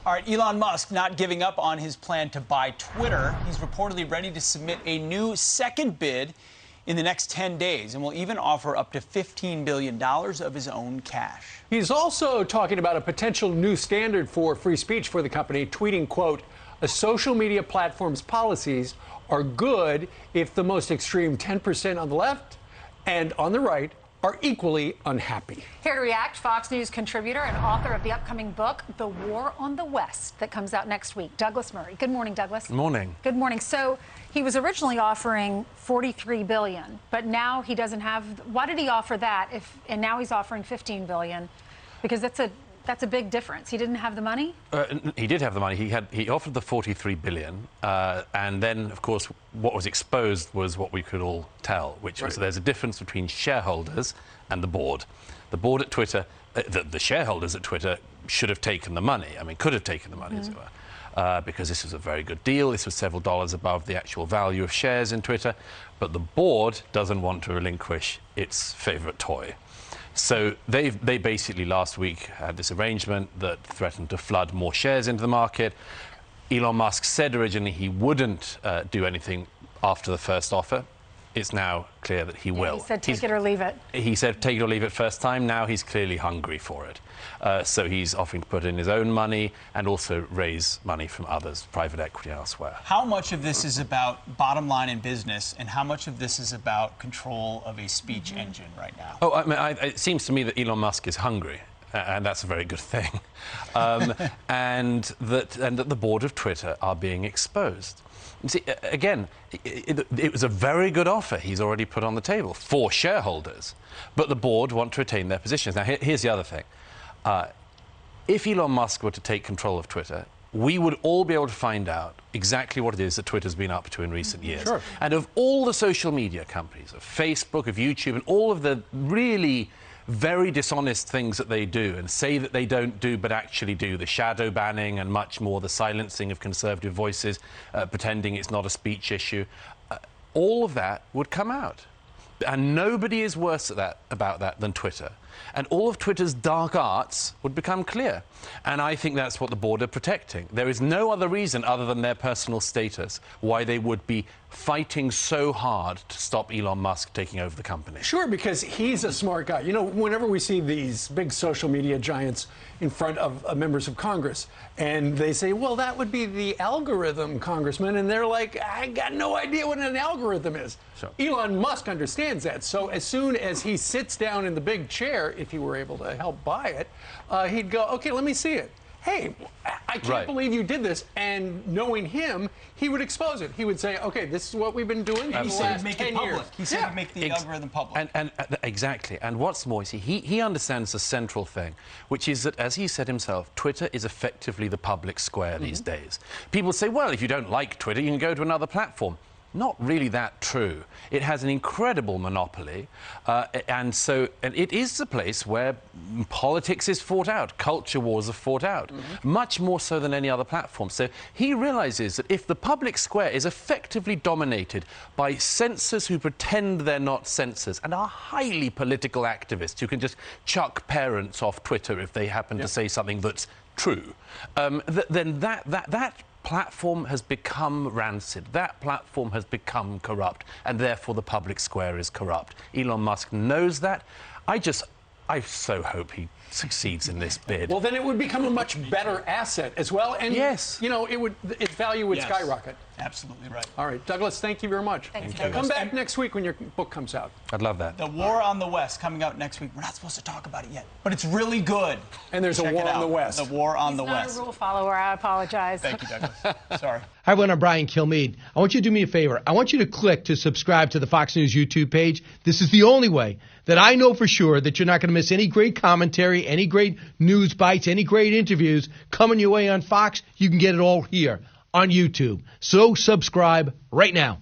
All right, Elon Musk not giving up on his plan to buy Twitter. He's reportedly ready to submit a new second bid in the next 10 days and will even offer up to $15 billion of his own cash. He's also talking about a potential new standard for free speech for the company, tweeting, quote, "A social media platform's policies are good if the most extreme 10% on the left and on the right are equally unhappy." Here to react, Fox News contributor and author of the upcoming book, The War on the West, that comes out next week, Douglas Murray. Good morning, Douglas. Good morning. Good morning. So he was originally offering $43 billion, but now he doesn't have. Why did he offer that? And now he's offering $15 billion, because that's a big difference. He didn't have the money? He did have the money. He offered the $43 billion, and then, of course, what was exposed was what we could all tell, which was there's a difference between shareholders and the board. The board at Twitter, the shareholders at Twitter should have taken the money. I mean, could have taken the money, as it were, because this was a very good deal. This was several dollars above the actual value of shares in Twitter. But the board doesn't want to relinquish its favorite toy. So they basically last week had this arrangement that threatened to flood more shares into the market. Elon Musk said originally he wouldn't do anything after the first offer. It's now clear that he will. He said take it or leave it. He said take it or leave it first time. Now he's clearly hungry for it. So he's offering to put in his own money and also raise money from others, private equity elsewhere. How much of this is about bottom line in business, and how much of this is about control of a speech engine right now? Oh, I mean, it seems to me that Elon Musk is hungry, and that's a very good thing, and that the board of Twitter are being exposed. You see, again, it was a very good offer he's already put on the table for shareholders, but the board want to retain their positions. Now, here's the other thing. If Elon Musk were to take control of Twitter, we would all be able to find out exactly what it is that Twitter's been up to in recent years. Sure. And of all the social media companies, of Facebook, of YouTube, and all of the really very dishonest things that they do and say that they don't do but actually do, the shadow banning and much more, the silencing of conservative voices, pretending it's not a speech issue, all of that would come out. And nobody is worse about that than Twitter. And all of Twitter's dark arts would become clear. And I think that's what the board are protecting. There is no other reason other than their personal status why they would be fighting so hard to stop Elon Musk taking over the company. Sure, because he's a smart guy. You know, whenever we see these big social media giants in front of members of Congress, and they say, well, that would be the algorithm, Congressman, and they're like, I got no idea what an algorithm is. Sure. Elon Musk understands that. So as soon as he sits down in the big chair, if he were able to help buy it, he'd go, okay, let me see it. Hey, I can't believe you did this. And knowing him, he would expose it. He would say, okay, this is what we've been doing for the last 10 years. He said he'd make the algorithm public. And exactly. And what's more, he understands the central thing, which is that, as he said himself, Twitter is effectively the public square these days. People say, well, if you don't like Twitter, you can go to another platform. Not really that true. It has an incredible monopoly, and it is the place where politics is fought out, culture wars are fought out, much more so than any other platform. So he realizes that if the public square is effectively dominated by censors who pretend they're not censors and are highly political activists who can just chuck parents off Twitter if they happen to say something that's true, then that platform has become rancid. That platform has become corrupt, and therefore the public square is corrupt. Elon Musk knows that. I so hope he succeeds in this bid. Well, then it would become a much better asset as well, and you know, its value would skyrocket. Absolutely right. All right, Douglas, thank you very much. Thank you. Come back next week when your book comes out. I'd love that. The War on the West coming out next week. We're not supposed to talk about it yet, but it's really good. And there's a war on the West. The War on the West. He's not a rule follower. I apologize. Thank you, Douglas. Sorry. Hi, everyone. I'm Brian Kilmeade. I want you to do me a favor. I want you to click to subscribe to the Fox News YouTube page. This is the only way that I know for sure that you're not going to miss any great commentary, any great news bites, any great interviews coming your way on Fox. You can get it all here on YouTube. So subscribe right now.